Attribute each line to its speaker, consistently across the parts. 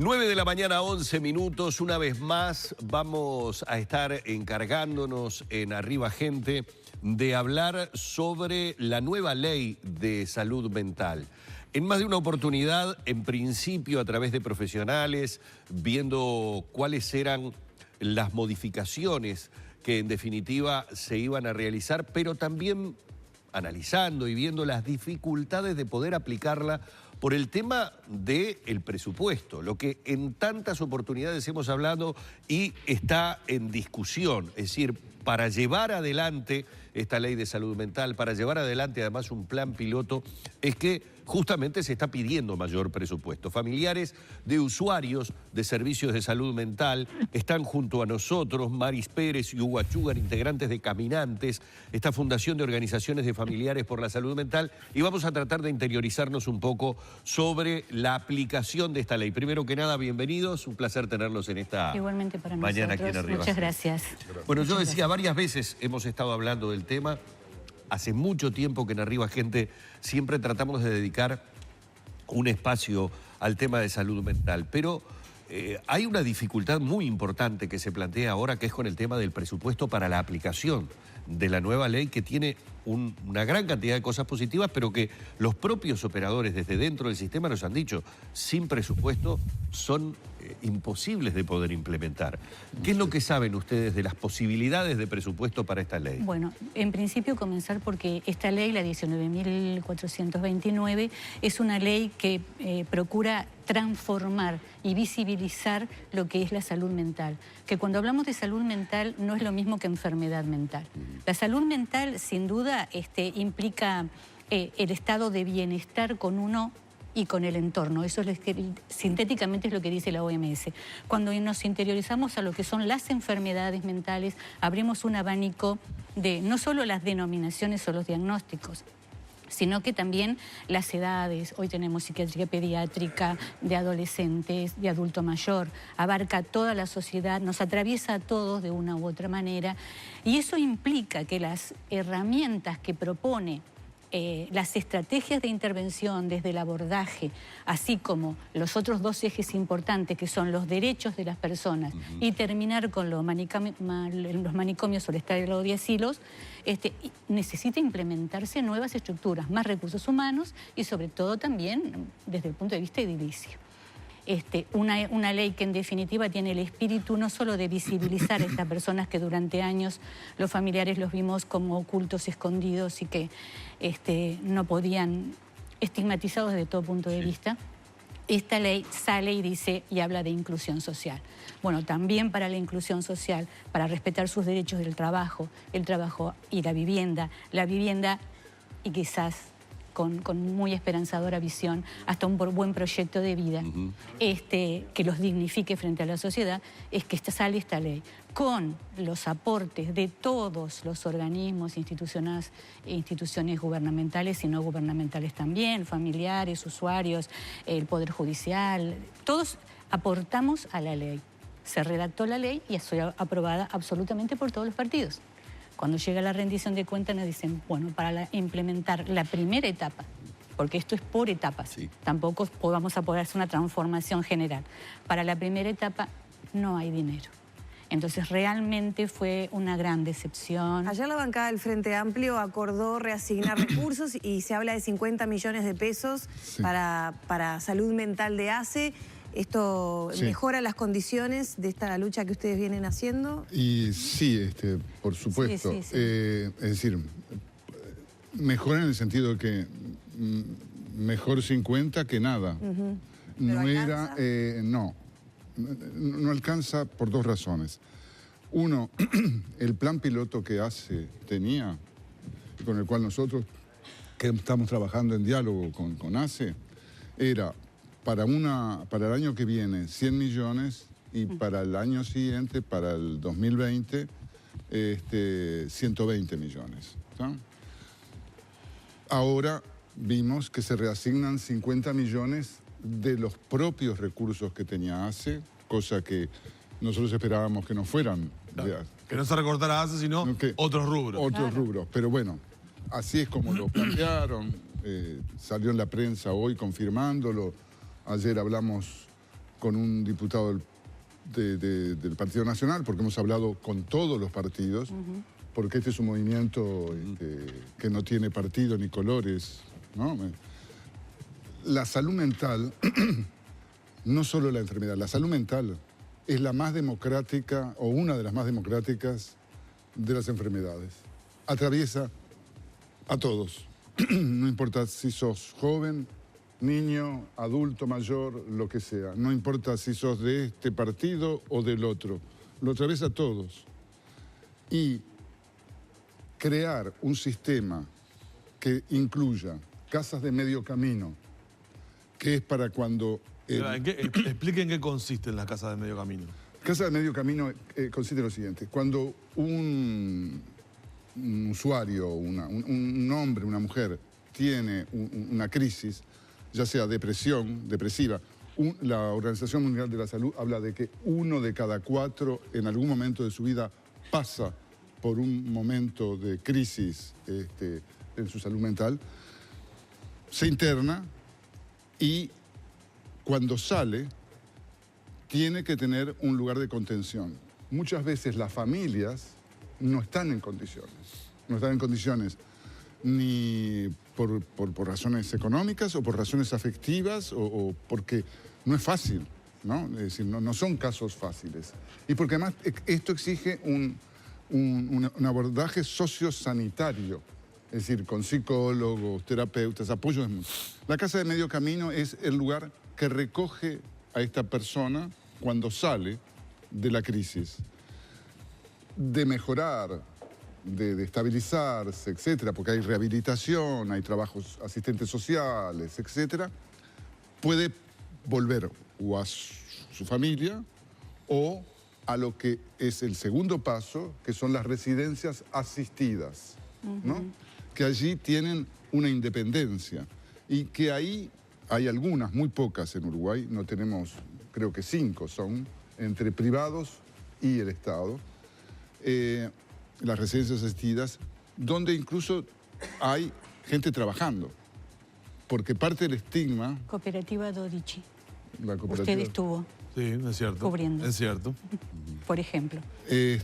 Speaker 1: 9 de la mañana, 11 minutos. Una vez más vamos a estar encargándonos en Arriba Gente de hablar sobre la nueva ley de salud mental. En más de una oportunidad, en principio a través de profesionales, viendo cuáles eran las modificaciones que en definitiva se iban a realizar, pero también analizando y viendo las dificultades de poder aplicarla por el tema del presupuesto, lo que en tantas oportunidades hemos hablado y está en discusión. Es decir, para llevar adelante esta ley de salud mental, para llevar adelante además un plan piloto, es que justamente se está pidiendo mayor presupuesto. Familiares de usuarios de servicios de salud mental están junto a nosotros, Maris Pérez y Hugo Achúcar, integrantes de Caminantes, esta fundación de organizaciones de familiares por la salud mental, y vamos a tratar de interiorizarnos un poco sobre la aplicación de esta ley. Primero que nada, bienvenidos, un placer tenerlos en esta
Speaker 2: igualmente para
Speaker 1: mañana
Speaker 2: nosotros.
Speaker 1: aquí en Arriba.
Speaker 2: Muchas gracias.
Speaker 1: Bueno, yo decía, varias veces hemos estado hablando del tema. Hace mucho tiempo que en Arriba Gente siempre tratamos de dedicar un espacio al tema de salud mental, pero hay una dificultad muy importante que se plantea ahora, que es con el tema del presupuesto para la aplicación de la nueva ley, que tiene una gran cantidad de cosas positivas, pero que los propios operadores desde dentro del sistema nos han dicho, sin presupuesto son imposibles de poder implementar. ¿Qué es lo que saben ustedes de las posibilidades de presupuesto para esta ley?
Speaker 2: Bueno, en principio comenzar porque esta ley, la 19.429, es una ley que procura transformar y visibilizar lo que es la salud mental. Que cuando hablamos de salud mental no es lo mismo que enfermedad mental. La salud mental, sin duda, implica el estado de bienestar con uno y con el entorno. Eso es sintéticamente es lo que dice la OMS. Cuando nos interiorizamos a lo que son las enfermedades mentales, abrimos un abanico de no solo las denominaciones o los diagnósticos, sino que también las edades. Hoy tenemos psiquiatría pediátrica, de adolescentes, de adulto mayor, abarca toda la sociedad, nos atraviesa a todos de una u otra manera, y eso implica que las herramientas que propone las estrategias de intervención desde el abordaje, así como los otros dos ejes importantes que son los derechos de las personas y terminar con los manicomios o el estado de asilos, necesita implementarse nuevas estructuras, más recursos humanos y sobre todo también desde el punto de vista edilicio. Una ley que en definitiva tiene el espíritu no solo de visibilizar a estas personas que durante años los familiares los vimos como ocultos, escondidos y que no podían, estigmatizados desde todo punto de vista. Esta ley sale y dice y habla de inclusión social. Bueno, también para la inclusión social, para respetar sus derechos del trabajo, el trabajo y la vivienda y quizás con muy esperanzadora visión, hasta un buen proyecto de vida, que los dignifique frente a la sociedad, es que sale esta ley, con los aportes de todos los organismos, instituciones gubernamentales y no gubernamentales también, familiares, usuarios, el Poder Judicial, todos aportamos a la ley. Se redactó la ley y fue aprobada absolutamente por todos los partidos. Cuando llega la rendición de cuentas nos dicen, bueno, para implementar la primera etapa, porque esto es por etapas, tampoco vamos a poder hacer una transformación general. Para la primera etapa no hay dinero. Entonces realmente fue una gran decepción.
Speaker 3: Ayer la bancada del Frente Amplio acordó reasignar recursos y se habla de 50 millones de pesos para salud mental de ACE. ¿Esto mejora las condiciones de esta lucha que ustedes vienen haciendo?
Speaker 4: Y sí, por supuesto.
Speaker 3: Sí.
Speaker 4: Es decir, mejora en el sentido de que mejor 50 que nada. No era, no alcanza por dos razones. Uno, el plan piloto que ACE tenía, con el cual nosotros que estamos trabajando en diálogo con ACE, era para el año que viene 100 millones y para el año siguiente, para el 2020, 120 millones. ¿Tá? Ahora vimos que se reasignan 50 millones de los propios recursos que tenía ACE, cosa que nosotros esperábamos que no fueran.
Speaker 5: Claro. Que no se recortara ACE, sino otros rubros.
Speaker 4: Otros rubros, pero bueno, así es como lo plantearon, salió en la prensa hoy confirmándolo. Ayer hablamos con un diputado del Partido Nacional, porque hemos hablado con todos los partidos, porque este es un movimiento que no tiene partido ni colores, ¿no? La salud mental, no solo la enfermedad, la salud mental es la más democrática o una de las más democráticas de las enfermedades. Atraviesa a todos, no importa si sos joven, niño, adulto, mayor, lo que sea. No importa si sos de este partido o del otro. Lo atraviesa a todos. Y crear un sistema que incluya casas de medio camino, que es para cuando...
Speaker 5: Expliquen qué consiste en las casas de medio camino.
Speaker 4: Casa de medio camino consiste en lo siguiente. Cuando un usuario, un hombre, una mujer, tiene una crisis, ya sea depresiva, la Organización Mundial de la Salud habla de que 1 de cada 4 en algún momento de su vida pasa por un momento de crisis en su salud mental, se interna y cuando sale tiene que tener un lugar de contención. Muchas veces las familias no están en condiciones. No están en condiciones ni por razones económicas o por razones afectivas o porque no es fácil, ¿no? Es decir, no son casos fáciles. Y porque además esto exige un abordaje sociosanitario, es decir, con psicólogos, terapeutas, apoyos. La casa de medio camino es el lugar que recoge a esta persona cuando sale de la crisis, de mejorar, de estabilizarse, etcétera, porque hay rehabilitación, hay trabajos asistentes sociales, etcétera, puede volver o a su familia o a lo que es el segundo paso, que son las residencias asistidas, ¿no? Que allí tienen una independencia y que ahí hay algunas, muy pocas en Uruguay, no tenemos, creo que 5 son, entre privados y el Estado, las residencias asistidas, donde incluso hay gente trabajando, porque parte del estigma...
Speaker 2: Cooperativa Dodici.
Speaker 4: La cooperativa.
Speaker 2: Usted estuvo.
Speaker 5: Sí, es cierto.
Speaker 2: Cubriendo.
Speaker 5: Es cierto.
Speaker 2: Por ejemplo,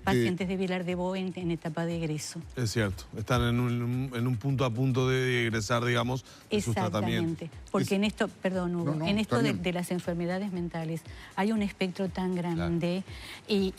Speaker 2: pacientes de Vilar de Bo en etapa de egreso.
Speaker 5: Es cierto. Están en un punto a punto de egresar, digamos, de sus tratamientos.
Speaker 2: Exactamente. Porque en esto, perdón Hugo, en esto de las enfermedades mentales hay un espectro tan grande, claro,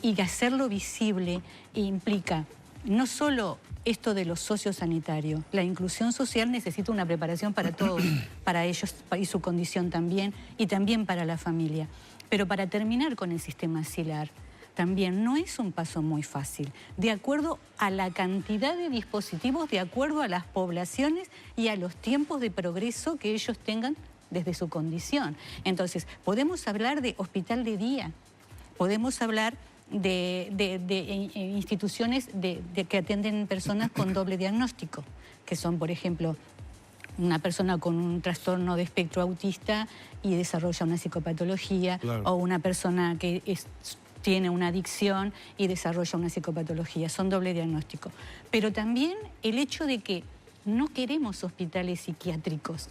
Speaker 2: y hacerlo visible implica no solo esto de lo sociosanitario, la inclusión social necesita una preparación para todos, para ellos y su condición también, y también para la familia. Pero para terminar con el sistema asilar, también no es un paso muy fácil, de acuerdo a la cantidad de dispositivos, de acuerdo a las poblaciones y a los tiempos de progreso que ellos tengan desde su condición. Entonces, podemos hablar de hospital de día, podemos hablar de instituciones que atienden personas con doble diagnóstico, que son, por ejemplo, una persona con un trastorno de espectro autista y desarrolla una psicopatología, claro, o una persona que tiene una adicción y desarrolla una psicopatología. Son doble diagnóstico. Pero también el hecho de que no queremos hospitales psiquiátricos,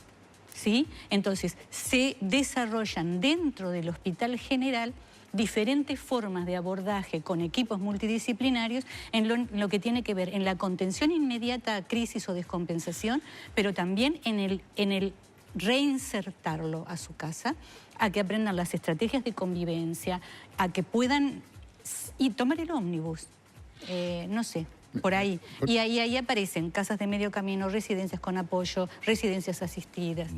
Speaker 2: ¿sí? Entonces, se desarrollan dentro del hospital general diferentes formas de abordaje con equipos multidisciplinarios en lo que tiene que ver en la contención inmediata a crisis o descompensación, pero también en el reinsertarlo a su casa, a que aprendan las estrategias de convivencia, a que puedan tomar el ómnibus, no sé, por ahí. Y ahí aparecen casas de medio camino, residencias con apoyo, residencias asistidas.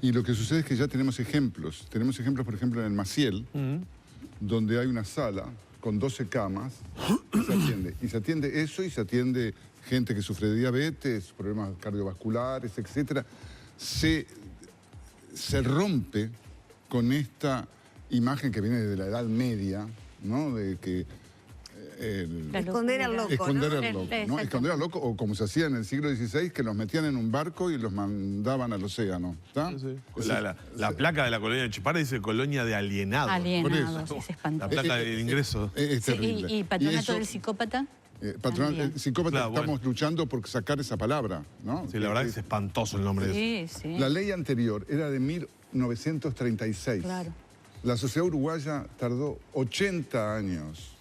Speaker 4: Y lo que sucede es que ya tenemos ejemplos. Tenemos ejemplos, por ejemplo, en el Maciel, donde hay una sala con 12 camas y se atiende. Y se atiende eso y se atiende gente que sufre de diabetes, problemas cardiovasculares, etc. Se rompe con esta imagen que viene de la Edad Media, ¿no? De que...
Speaker 3: esconder al loco,
Speaker 4: esconder al loco, ¿no? Esconder al loco, o como se hacía en el siglo XVI, que los metían en un barco y los mandaban al océano. ¿Está?
Speaker 5: Sí, sí. La placa de la colonia de Chipara dice colonia de alienados.
Speaker 2: Alienados, es espantoso.
Speaker 5: La placa del ingreso.
Speaker 4: Es terrible.
Speaker 2: ¿Y patronato del psicópata?
Speaker 4: El psicópata, claro, estamos luchando por sacar esa palabra, ¿no?
Speaker 5: Sí, la verdad que es espantoso el nombre de eso.
Speaker 2: Sí.
Speaker 4: La ley anterior era de 1936.
Speaker 2: Claro.
Speaker 4: La sociedad uruguaya tardó 80 años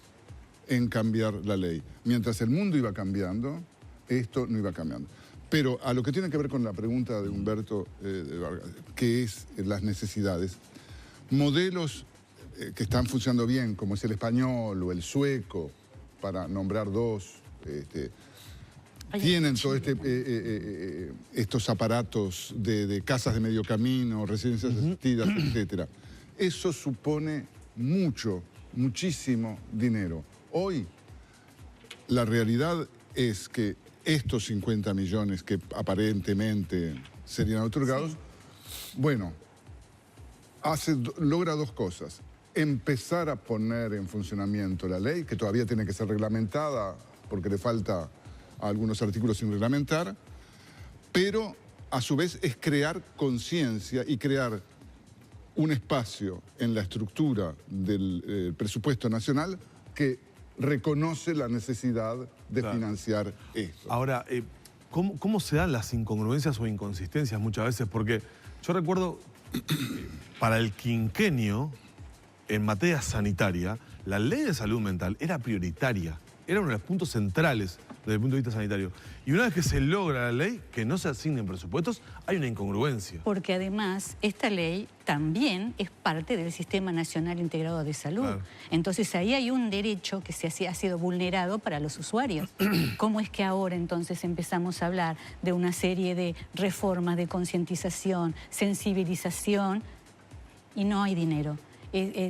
Speaker 4: en cambiar la ley. Mientras el mundo iba cambiando, esto no iba cambiando. Pero a lo que tiene que ver con la pregunta de Humberto de Vargas, que es las necesidades, modelos que están funcionando bien, como es el español o el sueco, para nombrar dos, tienen todos estos aparatos de casas de medio camino, residencias asistidas, etc. Eso supone muchísimo dinero. Hoy, la realidad es que estos 50 millones que aparentemente serían otorgados, bueno, logra dos cosas. Empezar a poner en funcionamiento la ley, que todavía tiene que ser reglamentada porque le falta algunos artículos sin reglamentar, pero a su vez es crear conciencia y crear un espacio en la estructura del presupuesto nacional que reconoce la necesidad de financiar esto.
Speaker 5: Ahora, ¿cómo se dan las incongruencias o inconsistencias muchas veces? Porque yo recuerdo, para el quinquenio, en materia sanitaria, la ley de salud mental era prioritaria, era uno de los puntos centrales desde el punto de vista sanitario. Y una vez que se logra la ley, que no se asignen presupuestos, hay una incongruencia.
Speaker 2: Porque además, esta ley también es parte del Sistema Nacional Integrado de Salud. Claro. Entonces, ahí hay un derecho que ha sido vulnerado para los usuarios. ¿Cómo es que ahora entonces empezamos a hablar de una serie de reformas, de concientización, sensibilización, y no hay dinero?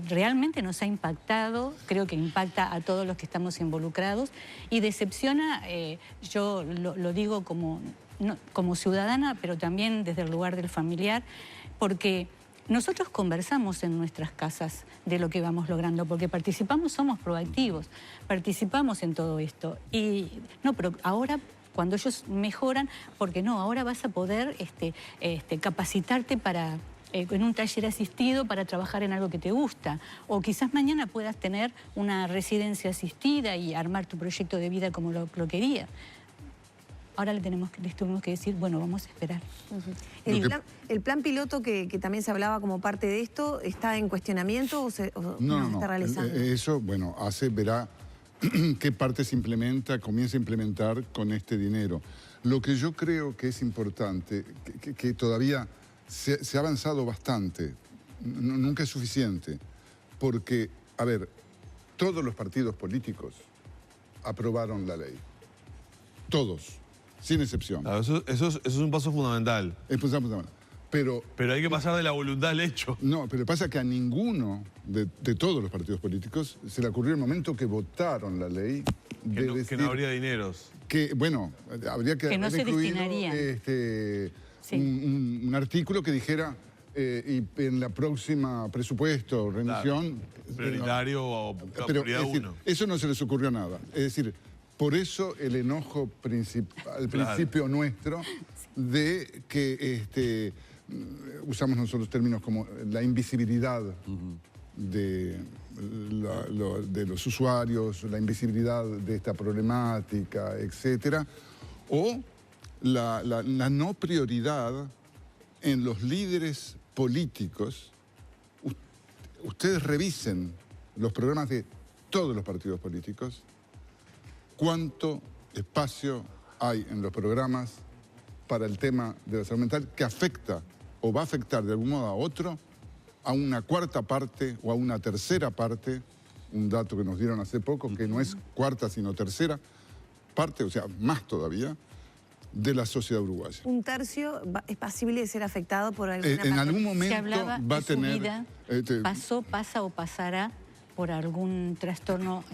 Speaker 2: Realmente nos ha impactado, creo que impacta a todos los que estamos involucrados y decepciona, yo lo digo como ciudadana, pero también desde el lugar del familiar, porque nosotros conversamos en nuestras casas de lo que vamos logrando, porque participamos, somos proactivos, participamos en todo esto. Y no, pero ahora, cuando ellos mejoran, porque no, ahora vas a poder capacitarte para... en un taller asistido para trabajar en algo que te gusta. O quizás mañana puedas tener una residencia asistida y armar tu proyecto de vida como lo querías. Ahora les tuvimos que decir, bueno, vamos a esperar.
Speaker 3: ¿El plan piloto que también se hablaba como parte de esto está en cuestionamiento o no está realizando?
Speaker 4: Eso, bueno, verá qué parte se implementa, comienza a implementar con este dinero. Lo que yo creo que es importante, que todavía... Se ha avanzado bastante, nunca es suficiente, porque, a ver, todos los partidos políticos aprobaron la ley. Todos, sin excepción.
Speaker 5: Claro, eso es un paso fundamental.
Speaker 4: Pero
Speaker 5: hay que pasar de la voluntad al hecho.
Speaker 4: No, pero pasa que a ninguno de todos los partidos políticos se le ocurrió el momento que votaron la ley
Speaker 5: que no habría dineros.
Speaker 4: Que, bueno, habría que
Speaker 2: no se destinaría.
Speaker 4: Un artículo que dijera y en la próxima presupuesto, remisión...
Speaker 5: Claro, prioritario o prioridad uno.
Speaker 4: Eso no se les ocurrió nada. Es decir, por eso el enojo al principio nuestro de que usamos nosotros términos como la invisibilidad de los usuarios, la invisibilidad de esta problemática, etcétera, o la no prioridad en los líderes políticos. Ustedes revisen los programas de todos los partidos políticos, cuánto espacio hay en los programas para el tema de la salud mental que afecta o va a afectar de algún modo a otro, a una cuarta parte o a una tercera parte, un dato que nos dieron hace poco, que no es cuarta sino tercera parte, o sea, más todavía, de la sociedad uruguaya.
Speaker 3: Un tercio es pasible de ser afectado por alguna
Speaker 4: en algún momento va a tener...
Speaker 2: Vida, pasa o pasará por algún trastorno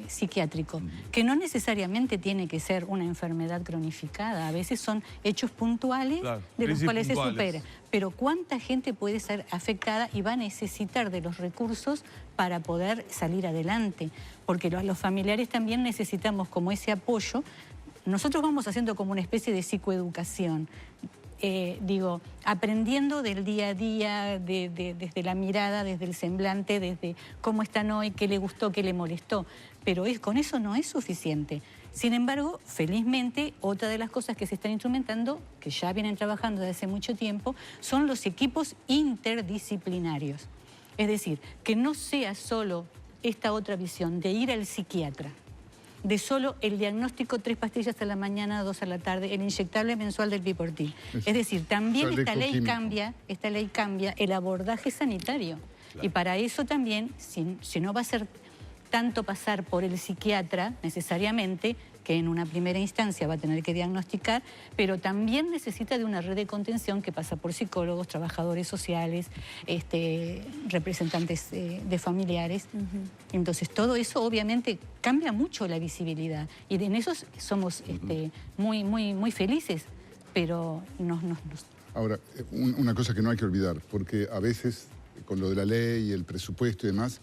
Speaker 2: psiquiátrico, que no necesariamente tiene que ser una enfermedad cronificada, a veces son hechos puntuales de los cuales se supera. Pero ¿cuánta gente puede ser afectada y va a necesitar de los recursos para poder salir adelante? Porque los familiares también necesitamos como ese apoyo. Nosotros vamos haciendo como una especie de psicoeducación, aprendiendo del día a día, desde la mirada, desde el semblante, desde cómo están hoy, qué le gustó, qué le molestó. Pero con eso no es suficiente. Sin embargo, felizmente, otra de las cosas que se están instrumentando, que ya vienen trabajando desde hace mucho tiempo, son los equipos interdisciplinarios. Es decir, que no sea solo esta otra visión de ir al psiquiatra, de solo el diagnóstico 3 pastillas a la mañana, 2 a la tarde, el inyectable mensual del Biportil. Es decir, también esta ley cambia el abordaje sanitario. Claro. Y para eso también, si no va a ser tanto pasar por el psiquiatra necesariamente, que en una primera instancia va a tener que diagnosticar, pero también necesita de una red de contención que pasa por psicólogos, trabajadores sociales, representantes de familiares. Entonces todo eso obviamente cambia mucho la visibilidad y en eso somos muy felices, pero
Speaker 4: Ahora, una cosa que no hay que olvidar, porque a veces con lo de la ley, el presupuesto y demás,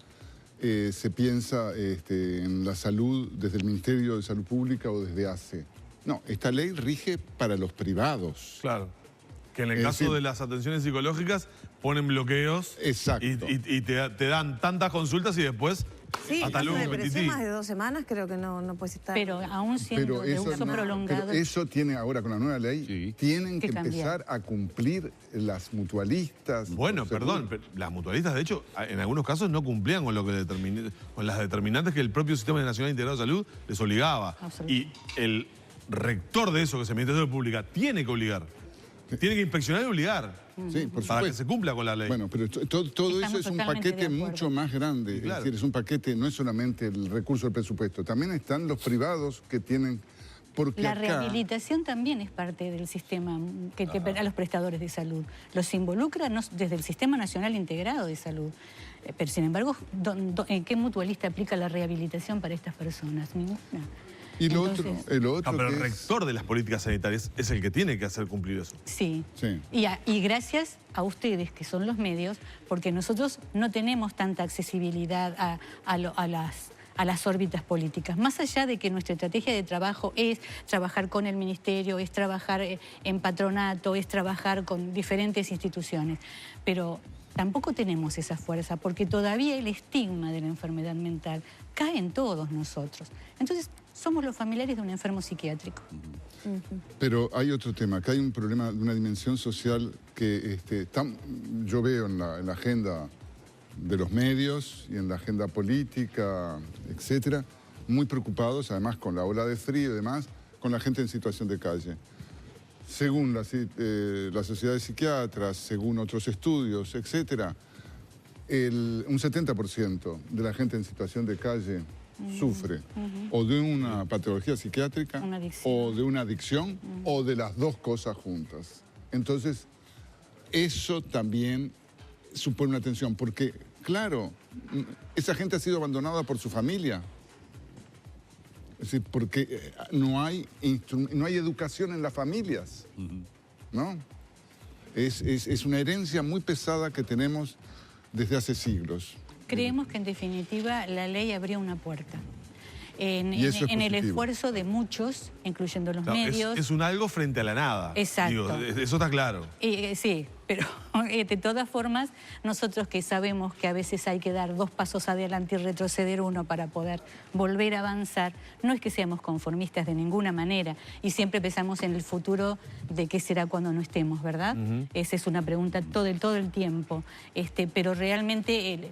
Speaker 4: se piensa en la salud desde el Ministerio de Salud Pública o desde ACE. No, esta ley rige para los privados.
Speaker 5: Claro. Que en el caso de las atenciones psicológicas ponen bloqueos.
Speaker 4: Exacto.
Speaker 5: Y te dan tantas consultas y después...
Speaker 3: Sí, hasta luego. Depresión más de 2 semanas creo que no puedes estar.
Speaker 2: Pero aún siendo de uso prolongado.
Speaker 4: Pero eso tiene ahora con la nueva ley, tienen que empezar a cumplir las mutualistas. Bueno,
Speaker 5: perdón, pero las mutualistas de hecho en algunos casos no cumplían con lo que con las determinantes que el propio Sistema Nacional Integrado de Salud les obligaba. Y el rector de eso, que es el Ministerio de Salud Pública, tiene que obligar. Tiene que inspeccionar y obligar.
Speaker 4: Sí, por
Speaker 5: para que se cumpla con la ley.
Speaker 4: Bueno, pero todo eso es un paquete mucho más grande. Claro. Es decir, es un paquete, no es solamente el recurso del presupuesto, también están los privados que tienen... Porque
Speaker 2: la rehabilitación también es parte del sistema que a los prestadores de salud. Los involucra desde el Sistema Nacional Integrado de Salud. Pero sin embargo, ¿en qué mutualista aplica la rehabilitación para estas personas? Ninguna.
Speaker 4: Y lo otro
Speaker 5: pero el rector de las políticas sanitarias es el que tiene que hacer cumplir eso.
Speaker 2: Sí. Y gracias a ustedes, que son los medios, porque nosotros no tenemos tanta accesibilidad a las órbitas políticas. Más allá de que nuestra estrategia de trabajo es trabajar con el ministerio, es trabajar en patronato, es trabajar con diferentes instituciones. Pero tampoco tenemos esa fuerza, porque todavía el estigma de la enfermedad mental cae en todos nosotros. Entonces, somos los familiares de un enfermo psiquiátrico.
Speaker 4: Pero hay otro tema, que hay un problema de una dimensión social que yo veo en la agenda de los medios y en la agenda política, etcétera, muy preocupados, además con la ola de frío y demás, con la gente en situación de calle. Según la Sociedad de Psiquiatras, según otros estudios, etcétera, un 70% de la gente en situación de calle sufre o de una patología psiquiátrica o de una adicción o de las dos cosas juntas. Entonces, eso también supone una tensión, porque, claro, esa gente ha sido abandonada por su familia. Es decir, porque no hay educación en las familias, ¿no? Es una herencia muy pesada que tenemos desde hace siglos.
Speaker 2: Creemos que en definitiva la ley abrió una puerta. En el esfuerzo de muchos, incluyendo los medios.
Speaker 5: Es un algo frente a la nada.
Speaker 2: Exacto.
Speaker 5: Digo, eso está claro.
Speaker 2: Sí, pero de todas formas, nosotros que sabemos que a veces hay que dar 2 pasos adelante y retroceder 1 para poder volver a avanzar, no es que seamos conformistas de ninguna manera y siempre pensamos en el futuro de qué será cuando no estemos, ¿verdad? Esa es una pregunta todo el tiempo. Pero realmente...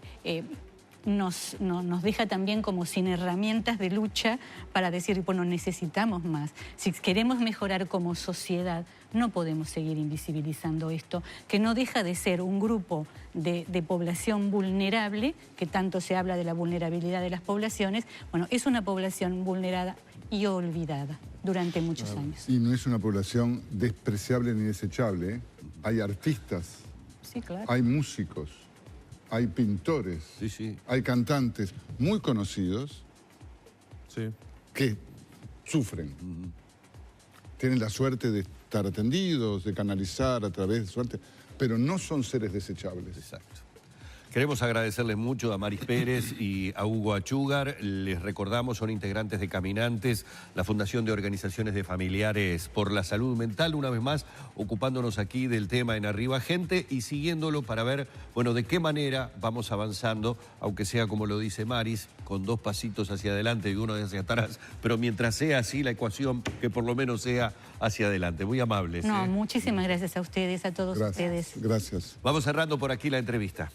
Speaker 2: Nos deja también como sin herramientas de lucha para decir, bueno, necesitamos más. Si queremos mejorar como sociedad, no podemos seguir invisibilizando esto, que no deja de ser un grupo de población vulnerable, que tanto se habla de la vulnerabilidad de las poblaciones. Bueno, es una población vulnerada y olvidada durante muchos años.
Speaker 4: Y no es una población despreciable ni desechable, ¿eh? Hay artistas, hay músicos, hay pintores, hay cantantes muy conocidos que sufren. Tienen la suerte de estar atendidos, de canalizar a través de suerte, pero no son seres desechables.
Speaker 1: Exacto. Queremos agradecerles mucho a Maris Pérez y a Hugo Achúgar. Les recordamos, son integrantes de Caminantes, la Fundación de Organizaciones de Familiares por la Salud Mental, una vez más ocupándonos aquí del tema en Arriba Gente y siguiéndolo para ver, bueno, de qué manera vamos avanzando, aunque sea como lo dice Maris, con 2 pasitos hacia adelante y 1 hacia atrás, pero mientras sea así la ecuación, que por lo menos sea hacia adelante. Muy amables.
Speaker 2: No, muchísimas gracias a ustedes, a todos ustedes.
Speaker 4: Gracias.
Speaker 1: Vamos cerrando por aquí la entrevista.